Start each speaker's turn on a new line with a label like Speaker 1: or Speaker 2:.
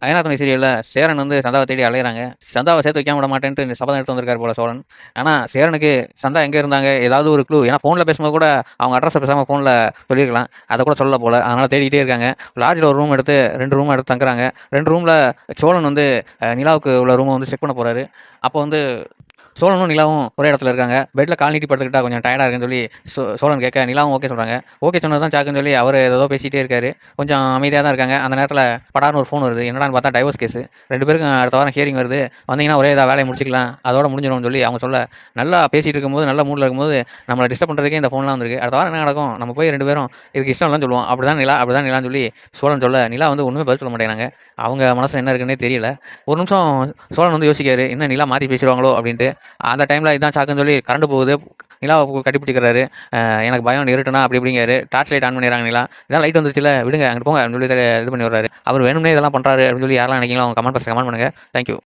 Speaker 1: அயனார் துணை சீரியல்ல சேரன் வந்து சந்தாவை தேடி அலையிறாங்க. சந்தாவை சேர்த்து வைக்காம விட மாட்டேன்ட்டு இந்த சபதம் எடுத்து வந்திருக்காரு போல சோழன். ஆனா சேரனுக்கு சந்தா எங்க இருந்தாங்க ஏதாவது ஒரு க்ளூ, ஏன்னா ஃபோன்ல பேசும்போது கூட அவங்க அட்ரஸ் பேசாம ஃபோன்ல சொல்லியிருக்கலாம். அதை கூட சொல்லல போல. அதனால தேடிக்கிட்டே இருக்காங்க. லாட்ஜில் ஒரு ரூம் எடுத்து 2 ரூம் எடுத்து தங்குறாங்க. 2 ரூம்ல சோழன் வந்து நிலாவுக்கு உள்ள ரூமை வந்து செக் பண்ண போறாரு. அப்போ வந்து சோழனும் நிலாவும் ஒரே இடத்துல இருக்காங்க. பெட்ல கால் நீட்டி படுத்துக்கிட்டா கொஞ்சம் டயர்டா இருக்குன்னு சொல்லி சோழன் கேட்க நிலாவும் ஓகே சொல்றாங்க. ஓகே சொன்னது தான் சாக்குன்னு சொல்லி அவர் ஏதோ பேசிட்டே இருக்காரு. கொஞ்சம் அமைதியாக தான் இருக்காங்க. அந்த நேரத்தில் படார்னு ஒரு ஃபோன் வருது. என்னடான்னு பார்த்தா டைவர்ஸ் கேஸ். 2 பேருக்கும் அடுத்த வாரம் ஹியரிங் வருது. வந்தீங்கன்னா ஒரே வேலையை முடிச்சிக்கலாம், அதோட முடிஞ்சிடும்னு சொல்லி அவங்க சொல்ல, நல்லா பேசிட்டு இருக்கும்போது நல்ல மூடில் இருக்கும்போது நம்மளை டிஸ்டர்ப் பண்ணுறதுக்கே இந்த ஃபோன்லாம் வந்திருக்கு. அடுத்த வாரம் என்ன நடக்கும், நம்ம போய் 2 பேரும் இதுக்கு இஷ்டம் இல்லைன்னு சொல்லுவோம். அப்படிதான் நிலான்னு சொல்லி சோழன் சொல்ல, நிலா வந்து ஒன்றுமே பதில் சொல்ல மாட்டேங்கிறாங்க. அவங்க மனசில் என்ன இருக்குன்னே தெரியல. ஒரு நிமிஷம் சோழன் வந்து யோசிக்காரு, என்ன நிலா மாற்றி பேசிடுவாங்களோ அப்படின்ட்டு. அந்த டைமில் இதான் சாக்குன்னு சொல்லி கரண்ட் போகுது. நிலாவை கட்டிப்பிடிக்கிறாரு. எனக்கு பயம் இருட்டுனா அப்படி இப்படிங்காரு. டார்ச் லைட் ஆன் பண்ணிடுறாங்க. நிலா இதான் லைட் வந்துருச்சுல விடுங்க அங்கிட்டு போங்க அப்படின்னு சொல்லி இது பண்ணி வர்றாரு. அவர் வேணும்னே இதெல்லாம் பண்ணுறாரு அப்படின்னு சொல்லி யாரெல்லாம் நினைக்கிறீங்களோ அவங்க கமெண்ட் பண்ணுங்க. தேங்க்யூ.